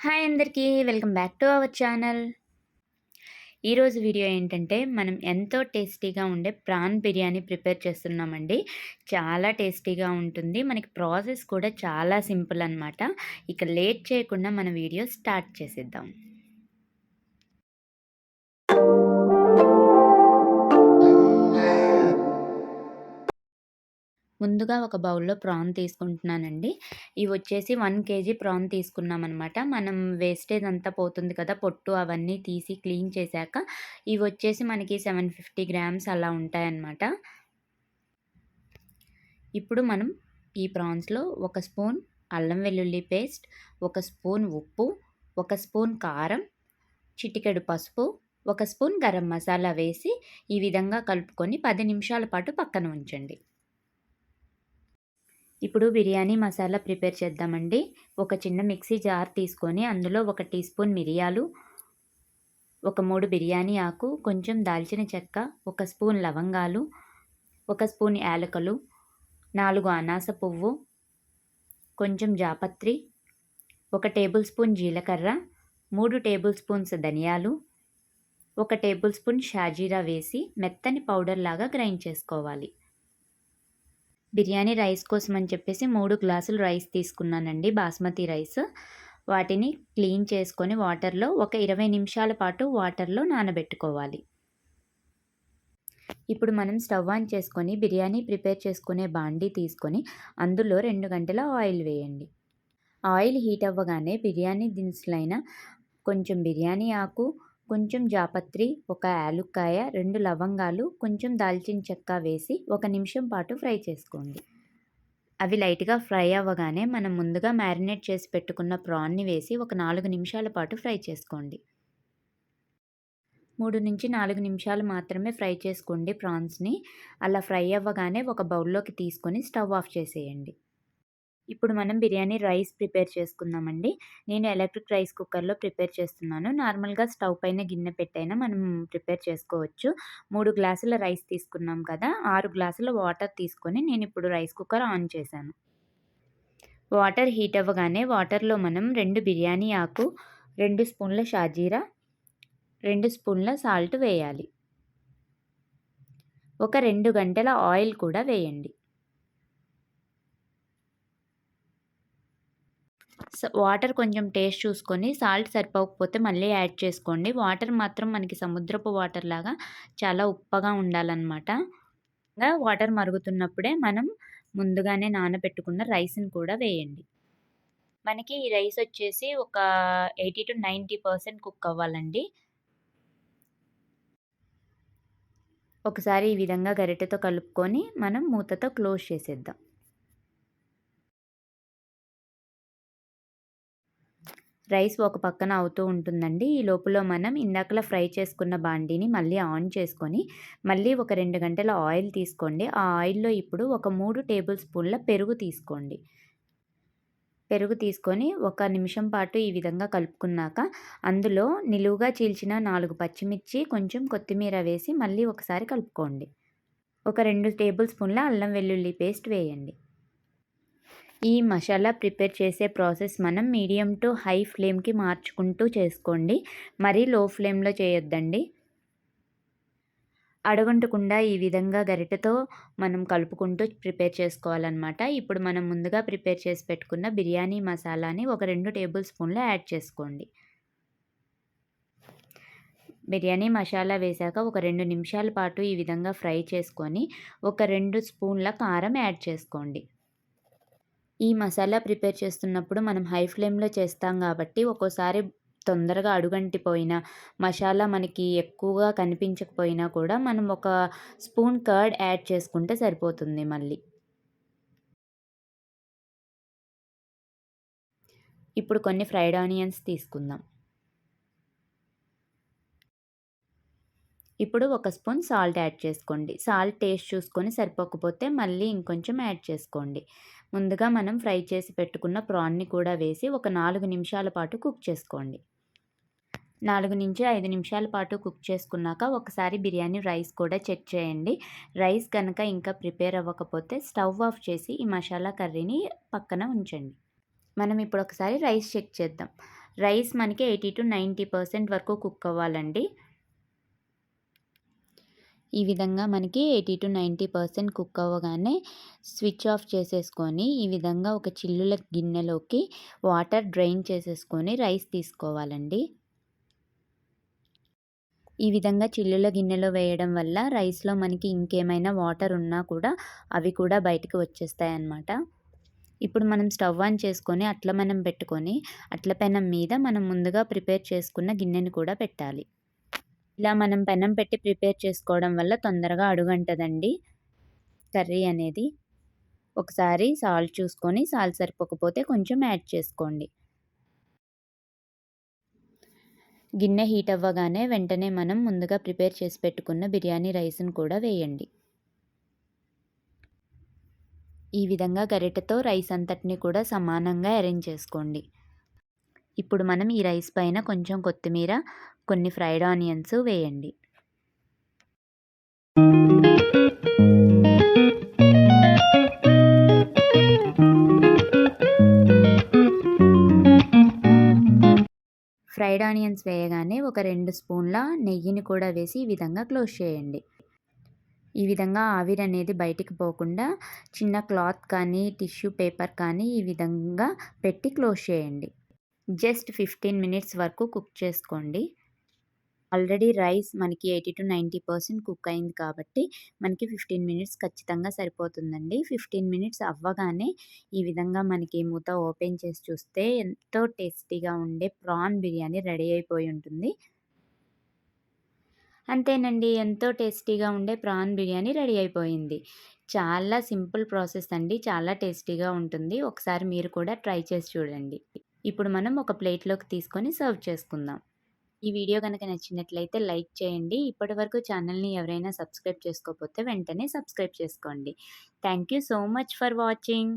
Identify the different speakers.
Speaker 1: Hi అందరికీ. Welcome back to our channel. ఈరోజు video ఏంటంటే, మనం ఎంతో టేస్టీగా ఉండే ప్రాన్ బిర్యానీ ప్రిపేర్ చేస్తున్నామండి. చాలా టేస్టీగా ఉంటుంది. మనకి ప్రాసెస్ కూడా చాలా సింపుల్ అనమాట. ఇక లేట్ చేయకుండా మన వీడియో స్టార్ట్ చేసేద్దాం. ముందుగా ఒక బౌల్‌లో ప్రాన్ తీసుకుంటున్నానండి. ఇవొచ్చేసి 1 కేజీ ప్రాన్ తీసుకున్నామనమాట. మనం వేస్టేజ్ అంతా పోతుంది కదా! పొట్టు అవన్నీ తీసి క్లీన్ చేశాక, ఇవొచ్చేసి మనకి 750 గ్రామ్స్ అలా ఉంటాయన్నమాట. ఇప్పుడు మనం ఈ ప్రాన్స్‌లో ఒక స్పూన్ అల్లం వెల్లుల్లి పేస్ట్, ఒక స్పూన్ ఉప్పు, ఒక స్పూన్ కారం, చిటికెడు పసుపు, ఒక స్పూన్ గరం మసాలా వేసి, ఈ విధంగా కలుపుకొని 10 నిమిషాల పాటు పక్కన ఉంచండి. ఇప్పుడు బిర్యానీ మసాలా ప్రిపేర్ చేద్దామండి. ఒక చిన్న మిక్సీ జార్ తీసుకొని అందులో ఒక టీ స్పూన్ మిరియాలు, ఒక 3 బిర్యానీ ఆకు, కొంచెం దాల్చిన చెక్క, ఒక స్పూన్ లవంగాలు, ఒక స్పూన్ యాలకులు, 4 అనాస పువ్వు, కొంచెం జాపత్రి, ఒక టేబుల్ స్పూన్ జీలకర్ర, 3 టేబుల్ స్పూన్స్ ధనియాలు, ఒక టేబుల్ స్పూన్ షాజీరా వేసి మెత్తని పౌడర్ లాగా గ్రైండ్ చేసుకోవాలి. బిర్యానీ రైస్ కోసం అని చెప్పేసి 3 గ్లాసులు రైస్ తీసుకున్నానండి, బాస్మతి రైస్. వాటిని క్లీన్ చేసుకొని వాటర్లో ఒక 20 నిమిషాల పాటు వాటర్లో నానబెట్టుకోవాలి. ఇప్పుడు మనం స్టవ్ ఆన్ చేసుకొని బిర్యానీ ప్రిపేర్ చేసుకునే బాండీ తీసుకొని అందులో 2 గంటల ఆయిల్ వేయండి. ఆయిల్ హీట్ అవ్వగానే బిర్యానీ దినుసులైన కొంచెం బిర్యానీ ఆకు, కొంచెం జాపత్రి, ఒక యాలుక్కాయ, 2 లవంగాలు, కొంచెం దాల్చిన చెక్క వేసి 1 నిమిషం పాటు ఫ్రై చేసుకోండి. అవి లైట్‌గా ఫ్రై అవ్వగానే మనం ముందుగా మ్యారినేట్ చేసి పెట్టుకున్న ప్రాన్‌ని వేసి ఒక 4 నిమిషాల పాటు ఫ్రై చేసుకోండి. 3-4 నిమిషాలు మాత్రమే ఫ్రై చేసుకోండి ప్రాన్స్‌ని. అలా ఫ్రై అవ్వగానే ఒక బౌల్‌లోకి తీసుకొని స్టవ్ ఆఫ్ చేసేయండి. ఇప్పుడు మనం బిర్యానీ రైస్ ప్రిపేర్ చేసుకుందామండి. నేను ఎలక్ట్రిక్ రైస్ కుక్కర్‌లో ప్రిపేర్ చేస్తున్నాను. నార్మల్‌గా స్టవ్ పైన గిన్నె పెట్టైనా మనం ప్రిపేర్ చేసుకోవచ్చు. 3 గ్లాసుల రైస్ తీసుకున్నాం కదా! 6 గ్లాసుల వాటర్ తీసుకొని నేనిప్పుడు రైస్ కుక్కర్ ఆన్ చేశాను. వాటర్ హీట్ అవ్వగానే వాటర్‌లో మనం 2 బిర్యానీ ఆకు, 2 స్పూన్ల షాజీరా, 2 స్పూన్ల సాల్ట్ వేయాలి. ఒక 2 గంటల ఆయిల్ కూడా వేయండి. వాటర్ కొంచెం టేస్ట్ చూసుకొని సాల్ట్ సరిపోకపోతే మళ్ళీ యాడ్ చేసుకోండి. వాటర్ మాత్రం మనకి సముద్రపు వాటర్ లాగా చాలా ఉప్పగా ఉండాలనమాట. వాటర్ మరుగుతున్నప్పుడే మనం ముందుగానే నానబెట్టుకున్న రైస్‌ని కూడా వేయండి. మనకి ఈ రైస్ వచ్చేసి ఒక 80-90% కుక్ అవ్వాలండి. ఒకసారి ఈ విధంగా గరిటెతో కలుపుకొని మనం మూతతో క్లోజ్ చేసేద్దాం. రైస్ ఒక పక్కన అవుతూ ఉంటుందండి. ఈ లోపులో మనం ఇందాకలా ఫ్రై చేసుకున్న బాండీని మళ్ళీ ఆన్ చేసుకొని, మళ్ళీ ఒక 2 గంటల ఆయిల్ తీసుకోండి. ఆ ఆయిల్‌లో ఇప్పుడు ఒక 3 టేబుల్ స్పూన్ల పెరుగు తీసుకోండి. పెరుగు తీసుకొని ఒక నిమిషం పాటు ఈ విధంగా కలుపుకున్నాక, అందులో నిలువుగా చీల్చిన 4 పచ్చిమిర్చి, కొంచెం కొత్తిమీర వేసి మళ్ళీ ఒకసారి కలుపుకోండి. ఒక 2 టేబుల్ స్పూన్ల అల్లం వెల్లుల్లి పేస్ట్ వేయండి. ఈ మసాలా ప్రిపేర్ చేసే ప్రాసెస్ మనం మీడియం టు హై ఫ్లేమ్‌కి మార్చుకుంటూ చేసుకోండి. మరీ లో ఫ్లేమ్‌లో చేయొద్దండి. అడుగంటకుండా ఈ విధంగా గరిటెతో మనం కలుపుకుంటూ ప్రిపేర్ చేసుకోవాలనమాట. ఇప్పుడు మనం ముందుగా ప్రిపేర్ చేసి పెట్టుకున్న బిర్యానీ మసాలాని ఒక 2 టేబుల్ స్పూన్లు యాడ్ చేసుకోండి. బిర్యానీ మసాలా వేశాక ఒక 2 నిమిషాల పాటు ఈ విధంగా ఫ్రై చేసుకొని, ఒక 2 స్పూన్ల కారం యాడ్ చేసుకోండి. ఈ మసాలా ప్రిపేర్ చేస్తున్నప్పుడు మనం హై ఫ్లేమ్‌లో చేస్తాం కాబట్టి ఒక్కోసారి తొందరగా అడుగంటిపోయినా, మసాలా మనకి ఎక్కువగా కనిపించకపోయినా కూడా మనం ఒక స్పూన్ కర్డ్ యాడ్ చేసుకుంటే సరిపోతుంది మళ్ళీ. ఇప్పుడు కొన్ని ఫ్రైడ్ ఆనియన్స్ తీసుకుందాం. ఇప్పుడు ఒక స్పూన్ సాల్ట్ యాడ్ చేసుకోండి. సాల్ట్ టేస్ట్ చూసుకొని సరిపోకపోతే మళ్ళీ ఇంకొంచెం యాడ్ చేసుకోండి. ముందుగా మనం ఫ్రై చేసి పెట్టుకున్న ప్రాన్‌ని కూడా వేసి ఒక 4 నిమిషాల పాటు కుక్ చేసుకోండి. 4-5 నిమిషాల పాటు కుక్ చేసుకున్నాక ఒకసారి బిర్యానీ రైస్ కూడా చెక్ చేయండి. రైస్ కనుక ఇంకా ప్రిపేర్ అవ్వకపోతే స్టవ్ ఆఫ్ చేసి ఈ మసాలా కర్రీని పక్కన ఉంచండి. మనం ఇప్పుడు ఒకసారి రైస్ చెక్ చేద్దాం. రైస్ మనకి 80-90% వరకు కుక్ అవ్వాలండి. ఈ విధంగా మనకి 80-90% కుక్ అవ్వగానే స్విచ్ ఆఫ్ చేసేసుకొని, ఈ విధంగా ఒక చిల్లుల గిన్నెలోకి వాటర్ డ్రైన్ చేసేసుకొని రైస్ తీసుకోవాలండి. ఈ విధంగా చిల్లుల గిన్నెలో వేయడం వల్ల రైస్‌లో మనకి ఇంకేమైనా వాటర్ ఉన్నా కూడా అవి కూడా బయటకి వచ్చేస్తాయన్నమాట. ఇప్పుడు మనం స్టవ్ ఆన్ చేసుకొని అట్ల పెట్టుకొని, అట్ల పెనం మీద మనం ముందుగా ప్రిపేర్ చేసుకున్న గిన్నెని కూడా పెట్టాలి. ఇలా మనం పెనం పెట్టి ప్రిపేర్ చేసుకోవడం వల్ల తొందరగా అడుగంటదండి కర్రీ అనేది. ఒకసారి సాల్ట్ చూసుకొని, సాల్ట్ సరిపోకపోతే కొంచెం యాడ్ చేసుకోండి. గిన్నె హీట్ అవ్వగానే వెంటనే మనం ముందుగా ప్రిపేర్ చేసి పెట్టుకున్న బిర్యానీ రైస్‌ని కూడా వేయండి. ఈ విధంగా గరిటెతో రైస్ అంతటిని కూడా సమానంగా అరేంజ్ చేసుకోండి. ఇప్పుడు మనం ఈ రైస్ పైన కొంచెం కొత్తిమీర, కొన్ని ఫ్రైడ్ ఆనియన్స్ వేయండి. ఫ్రైడ్ ఆనియన్స్ వేయగానే ఒక 2 స్పూన్ల నెయ్యిని కూడా వేసి ఈ విధంగా క్లోజ్ చేయండి. ఈ విధంగా ఆవిరనేది బయటికి పోకుండా చిన్న క్లాత్ కానీ, టిష్యూ పేపర్ కానీ ఈ విధంగా పెట్టి క్లోజ్ చేయండి. జస్ట్ 15 మినిట్స్ వరకు కుక్ చేసుకోండి. ఆల్రెడీ రైస్ మనకి 80-90% కుక్ అయింది కాబట్టి మనకి 15 మినిట్స్ ఖచ్చితంగా సరిపోతుందండి. 15 మినిట్స్ అవ్వగానే ఈ విధంగా మనకి మూత ఓపెన్ చేసి చూస్తే ఎంతో టేస్టీగా ఉండే ప్రాన్ బిర్యానీ రెడీ అయిపోయి ఉంటుంది. అంతేనండి. ఎంతో టేస్టీగా ఉండే ప్రాన్ బిర్యానీ రెడీ అయిపోయింది. చాలా సింపుల్ ప్రాసెస్ అండి. చాలా టేస్టీగా ఉంటుంది. ఒకసారి మీరు కూడా ట్రై చేసి చూడండి. ఇప్పుడు మనం ఒక ప్లేట్‌లోకి తీసుకొని సర్వ్ చేసుకుందాం. ఈ వీడియో గనక నచ్చినట్లయితే లైక్ చేయండి. ఇప్పటివరకు ఛానల్‌ని ఎవరైనా సబ్స్క్రైబ్ చేసుకోకపోతే వెంటనే సబ్స్క్రైబ్ చేసుకోండి. Thank you so much for watching.